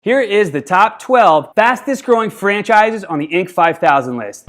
Here is the top 12 fastest growing franchises on the Inc. 5000 list.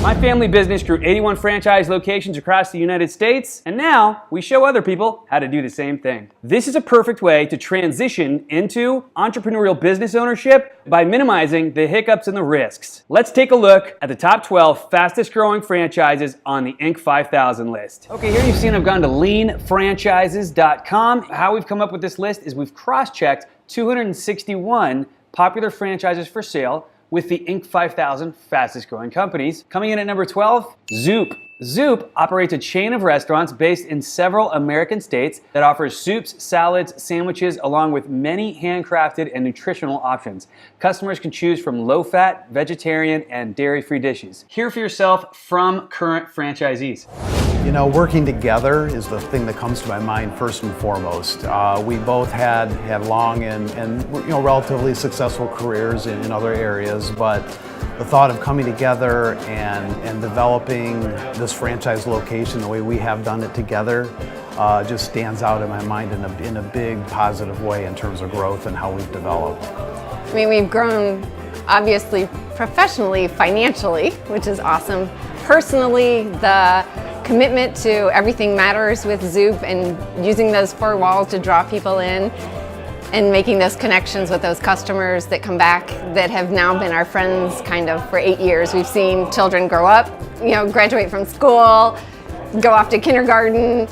My family business grew 81 franchise locations across the United States, and now we show other people how to do the same thing. This is a perfect way to transition into entrepreneurial business ownership by minimizing the hiccups and the risks. Let's take a look at the top 12 fastest growing franchises on the Inc. 5000 list. Okay, here you've seen I've gone to leanfranchises.com. How we've come up with this list is we've cross-checked 261 popular franchises for sale with the Inc. 5000 fastest growing companies. Coming in at number 12, Zoup. Zoup operates a chain of restaurants based in several American states that offers soups, salads, sandwiches, along with many handcrafted and nutritional options. Customers can choose from low-fat, vegetarian, and dairy-free dishes. Hear for yourself from current franchisees. You know, working together is the thing that comes to my mind first and foremost. We both had long and relatively successful careers in other areas, but the thought of coming together and developing this franchise location the way we have done it together just stands out in my mind in a big positive way in terms of growth and how we've developed. I mean, we've grown obviously professionally, financially, which is awesome. Personally, the commitment to everything matters with Zoup and using those four walls to draw people in and making those connections with those customers that come back that have now been our friends kind of for 8 years. We've seen children grow up, graduate from school, go off to kindergarten,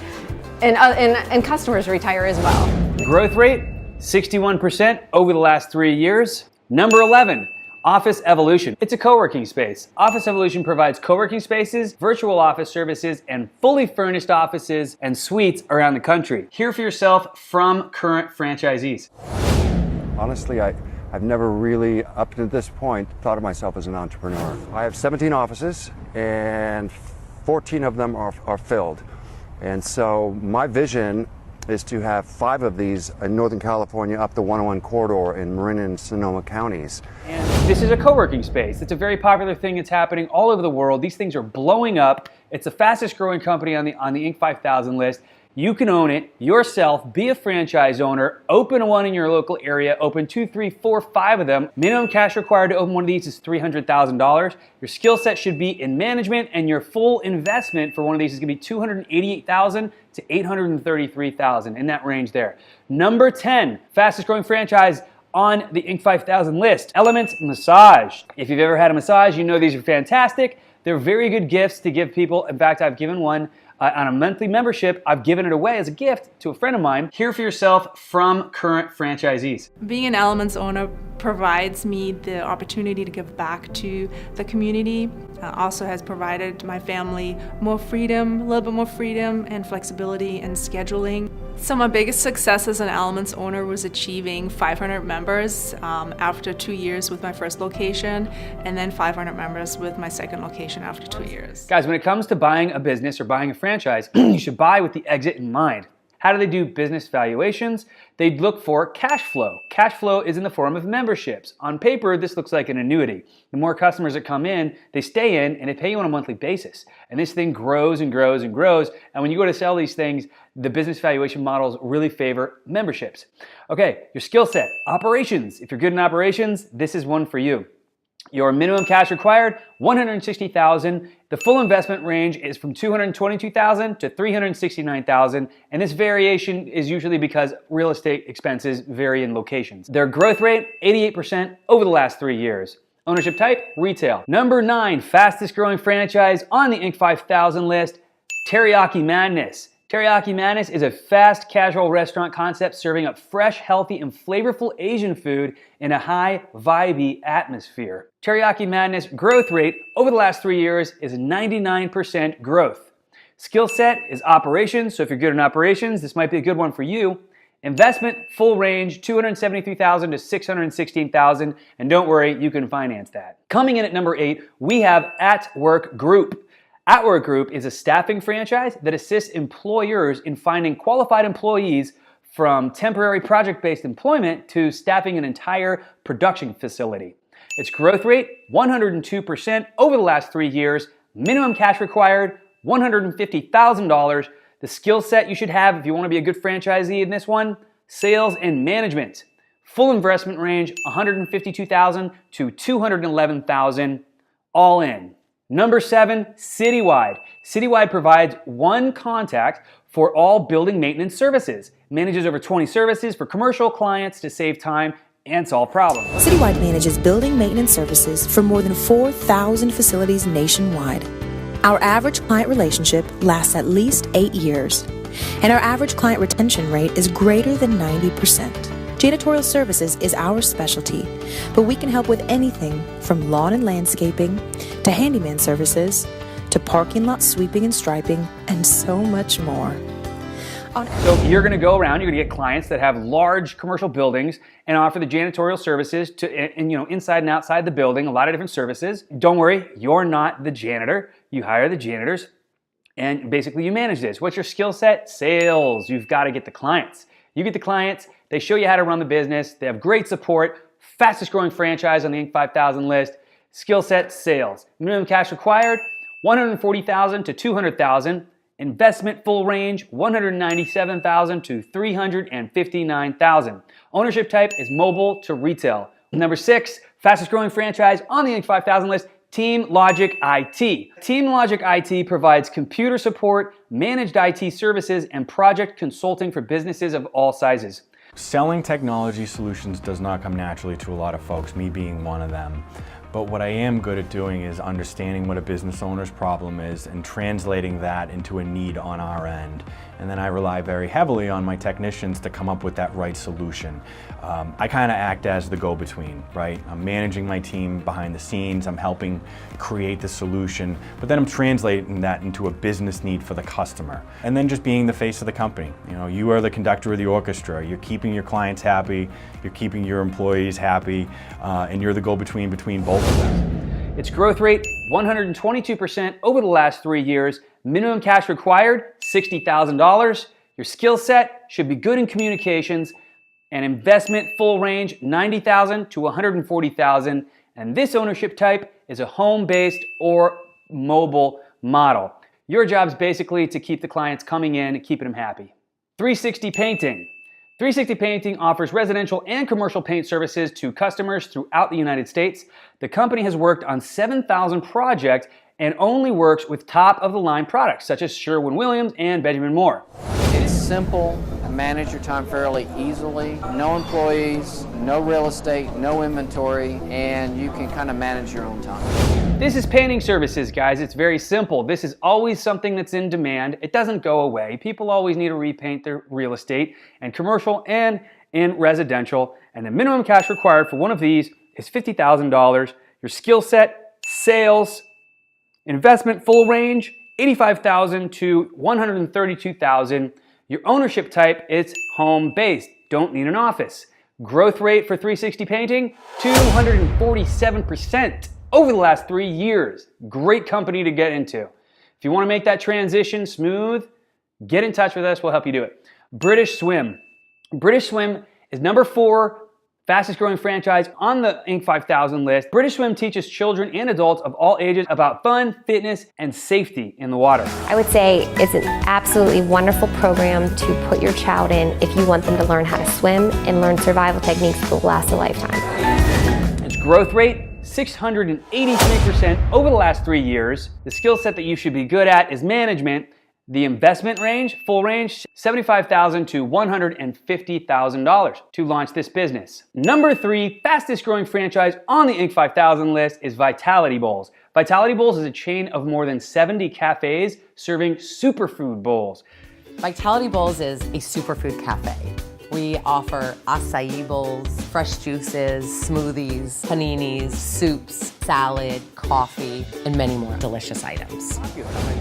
and customers retire as well. Growth rate, 61% over the last 3 years. Number 11. Office Evolution. It's a co-working space. Office Evolution provides co-working spaces, virtual office services, and fully furnished offices and suites around the country. Hear for yourself from current franchisees. Honestly, I've never really, up to this point, thought of myself as an entrepreneur. I have 17 offices, and 14 of them are filled. And so my vision is to have 5 of these in Northern California up the 101 corridor in Marin and Sonoma counties. And this is a co-working space. It's a very popular thing. It's happening all over the world. These things are blowing up. It's the fastest growing company on the Inc. 5000 list. You can own it yourself, be a franchise owner, open one in your local area, open 2, 3, 4, 5 of them. Minimum cash required to open one of these is $300,000. Your skill set should be in management, and your full investment for one of these is gonna be $288,000 to $833,000, in that range there. Number 10, fastest growing franchise on the Inc. 5000 list, Element Massage. If you've ever had a massage, you know these are fantastic. They're very good gifts to give people. In fact, I've given one on a monthly membership. I've given it away as a gift to a friend of mine. Hear for yourself from current franchisees. Being an Elements owner provides me the opportunity to give back to the community. Also has provided my family more freedom, a little bit more freedom and flexibility in scheduling. So my biggest success as an Elements owner was achieving 500 members after 2 years with my first location, and then 500 members with my second location after 2 years. Guys, when it comes to buying a business or buying a franchise, you should buy with the exit in mind. How do they do business valuations? They look for cash flow. Cash flow is in the form of memberships. On paper, this looks like an annuity. The more customers that come in, they stay in, and they pay you on a monthly basis. And this thing grows and grows and grows. And when you go to sell these things, the business valuation models really favor memberships. Okay, your skill set, operations. If you're good in operations, this is one for you. Your minimum cash required, $160,000. The full investment range is from $222,000 to $369,000, and this variation is usually because real estate expenses vary in locations. Their growth rate, 88% over the last 3 years. Ownership type, retail. Number 9, fastest growing franchise on the Inc. 5000 list, Teriyaki Madness. Teriyaki Madness is a fast casual restaurant concept serving up fresh, healthy, and flavorful Asian food in a high, vibey atmosphere. Teriyaki Madness growth rate over the last 3 years is 99% growth. Skill set is operations, so if you're good in operations, this might be a good one for you. Investment, full range, $273,000 to $616,000, and don't worry, you can finance that. Coming in at number 8, we have At Work Group. At Work Group is a staffing franchise that assists employers in finding qualified employees from temporary project-based employment to staffing an entire production facility. Its growth rate, 102% over the last 3 years. Minimum cash required, $150,000. The skill set you should have if you want to be a good franchisee in this one, sales and management. Full investment range, $152,000 to $211,000, all in. Number 7, Citywide. Citywide provides one contact for all building maintenance services. Manages over 20 services for commercial clients to save time and solve problems. Citywide manages building maintenance services for more than 4,000 facilities nationwide. Our average client relationship lasts at least 8 years, and our average client retention rate is greater than 90%. Janitorial services is our specialty, but we can help with anything from lawn and landscaping to handyman services to parking lot sweeping and striping and so much more. So you're going to go around, you're going to get clients that have large commercial buildings and offer the janitorial services to, inside and outside the building, a lot of different services. Don't worry, you're not the janitor. You hire the janitors and basically you manage this. What's your skill set? Sales. You've got to get the clients. You get the clients, they show you how to run the business, they have great support, fastest growing franchise on the Inc. 5000 list. Skill set, sales. Minimum cash required, $140,000 to $200,000. Investment full range, $197,000 to $359,000. Ownership type is mobile to retail. Number 6, fastest growing franchise on the Inc. 5000 list, Team Logic IT. Team Logic IT provides computer support, managed IT services, and project consulting for businesses of all sizes. Selling technology solutions does not come naturally to a lot of folks, me being one of them. But what I am good at doing is understanding what a business owner's problem is and translating that into a need on our end. And then I rely very heavily on my technicians to come up with that right solution. I kind of act as the go-between, right? I'm managing my team behind the scenes, I'm helping create the solution, but then I'm translating that into a business need for the customer. And then just being the face of the company. You are the conductor of the orchestra, you're keeping your clients happy, you're keeping your employees happy, and you're the go-between between both of them. Its growth rate, 122% over the last 3 years. Minimum cash required, $60,000. Your skill set should be good in communications. And investment full range, $90,000 to $140,000. And this ownership type is a home-based or mobile model. Your job is basically to keep the clients coming in and keeping them happy. 360 Painting. 360 Painting offers residential and commercial paint services to customers throughout the United States. The company has worked on 7,000 projects and only works with top-of-the-line products such as Sherwin-Williams and Benjamin Moore. It's simple, manage your time fairly easily, no employees, no real estate, no inventory, and you can kind of manage your own time. This is painting services, guys. It's very simple. This is always something that's in demand. It doesn't go away. People always need to repaint their real estate and commercial and in residential. And the minimum cash required for one of these is $50,000. Your skill set, sales, investment full range, $85,000 to $132,000. Your ownership type is home-based. Don't need an office. Growth rate for 360 Painting, 247% over the last 3 years. Great company to get into. If you want to make that transition smooth, get in touch with us. We'll help you do it. British Swim. British Swim is number 4 fastest growing franchise on the Inc. 5000 list. British Swim teaches children and adults of all ages about fun, fitness, and safety in the water. I would say it's an absolutely wonderful program to put your child in if you want them to learn how to swim and learn survival techniques that will last a lifetime. Its growth rate, 683% over the last 3 years. The skill set that you should be good at is management. The investment range, full range, $75,000 to $150,000 to launch this business. Number 3 fastest growing franchise on the Inc. 5000 list is Vitality Bowls. Vitality Bowls is a chain of more than 70 cafes serving superfood bowls. Vitality Bowls is a superfood cafe. We offer acai bowls, fresh juices, smoothies, paninis, soups, salad, coffee, and many more delicious items.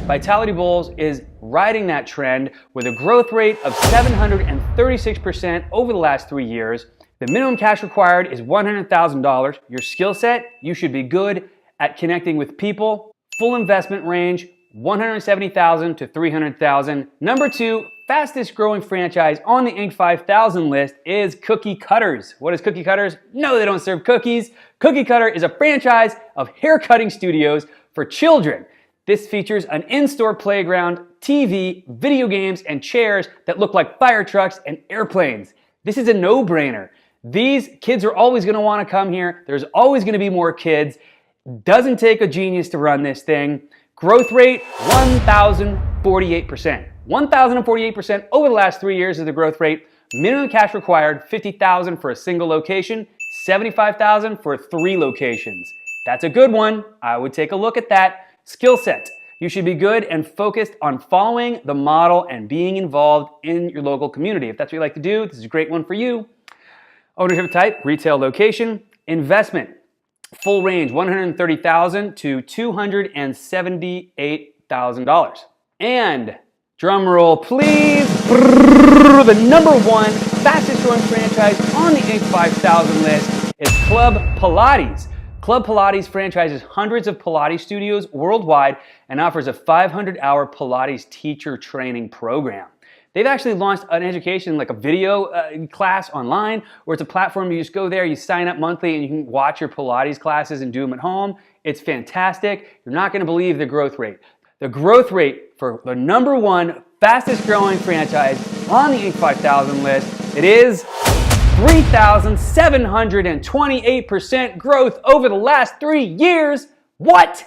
Vitality Bowls is riding that trend with a growth rate of 736% over the last 3 years. The minimum cash required is $100,000. Your skill set, you should be good at connecting with people. Full investment range, $170,000 to $300,000. Number 2 fastest growing franchise on the Inc. 5000 list is Cookie Cutters. What is Cookie Cutters? No, they don't serve cookies. Cookie Cutter is a franchise of hair cutting studios for children. This features an in-store playground, TV, video games, and chairs that look like fire trucks and airplanes. This is a no-brainer. These kids are always going to want to come here. There's always going to be more kids. Doesn't take a genius to run this thing. Growth rate, 1,048%. 1,048% over the last 3 years is the growth rate. Minimum cash required, $50,000 for a single location, $75,000 for 3 locations. That's a good one. I would take a look at that. Skill set. You should be good and focused on following the model and being involved in your local community. If that's what you like to do, this is a great one for you. Ownership type, retail location. Investment, full range, $130,000 to $278,000. And drum roll, please. The #1 fastest growing franchise on the Inc. 5000 list is Club Pilates. Club Pilates franchises hundreds of Pilates studios worldwide and offers a 500-hour Pilates teacher training program. They've actually launched an education, like a video class online, where it's a platform. You just go there, you sign up monthly, and you can watch your Pilates classes and do them at home. It's fantastic. You're not going to believe the growth rate. The growth rate for the #1 fastest growing franchise on the Inc. 5000 list, it is 3,728% growth over the last 3 years. What?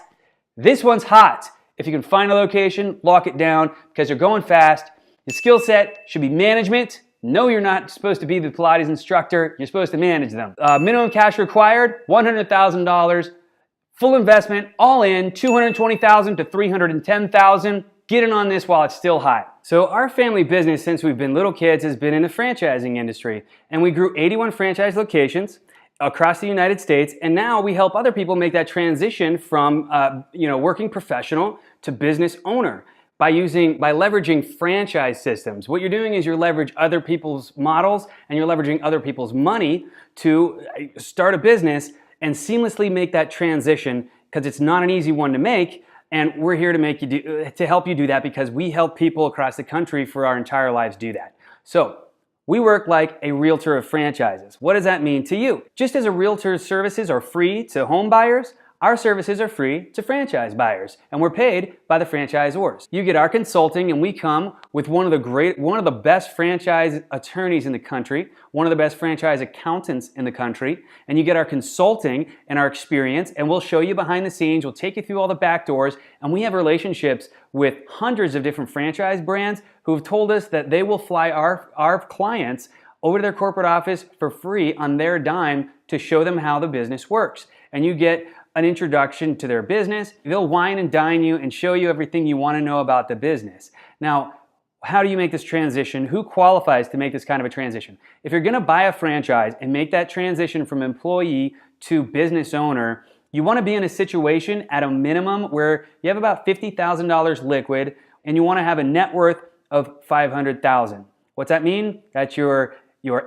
This one's hot. If you can find a location, lock it down because you're going fast. Your skill set should be management. No, you're not supposed to be the Pilates instructor. You're supposed to manage them. Minimum cash required, $100,000. Full investment, all in, $220,000 to $310,000. Get in on this while it's still hot. So our family business, since we've been little kids, has been in the franchising industry. And we grew 81 franchise locations across the United States. And now we help other people make that transition from working professional to business owner by leveraging franchise systems. What you're doing is you're leveraging other people's models and you're leveraging other people's money to start a business and seamlessly make that transition, because it's not an easy one to make. And we're here to help you do that, because we help people across the country for our entire lives do that. So we work like a realtor of franchises. What does that mean to you? Just as a realtor's services are free to home buyers, our services are free to franchise buyers, and we're paid by the franchisors. You get our consulting, and we come with one of the best franchise attorneys in the country, one of the best franchise accountants in the country, and you get our consulting and our experience, and we'll show you behind the scenes, we'll take you through all the back doors, and we have relationships with hundreds of different franchise brands who've told us that they will fly our clients over to their corporate office for free on their dime to show them how the business works. And you get an introduction to their business. They'll wine and dine you and show you everything you want to know about the business. Now, how do you make this transition? Who qualifies to make this kind of a transition? If you're going to buy a franchise and make that transition from employee to business owner, you want to be in a situation at a minimum where you have about $50,000 liquid and you want to have a net worth of $500,000. What's that mean? That's your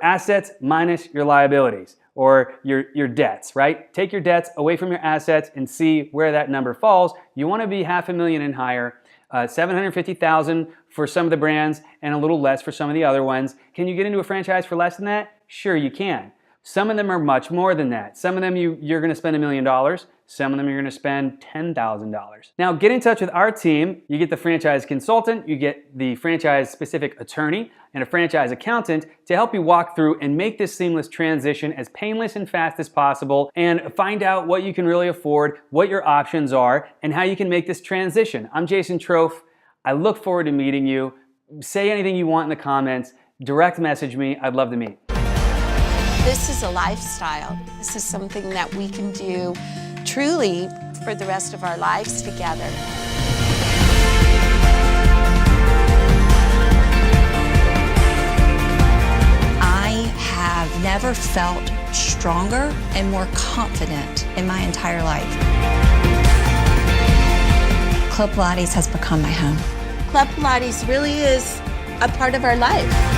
assets minus your liabilities, or your debts, right? Take your debts away from your assets and see where that number falls. You want to be $500,000 and higher, $750,000 for some of the brands and a little less for some of the other ones. Can you get into a franchise for less than that? Sure, you can. Some of them are much more than that. Some of them you're going to spend $1 million. Some of them you're going to spend $10,000. Now get in touch with our team. You get the franchise consultant, you get the franchise specific attorney, and a franchise accountant to help you walk through and make this seamless transition as painless and fast as possible, and find out what you can really afford, what your options are, and how you can make this transition. I'm Jason Trofe. I look forward to meeting you. Say anything you want in the comments. Direct message me. I'd love to meet. This is a lifestyle. This is something that we can do truly for the rest of our lives together. I have never felt stronger and more confident in my entire life. Club Pilates has become my home. Club Pilates really is a part of our life.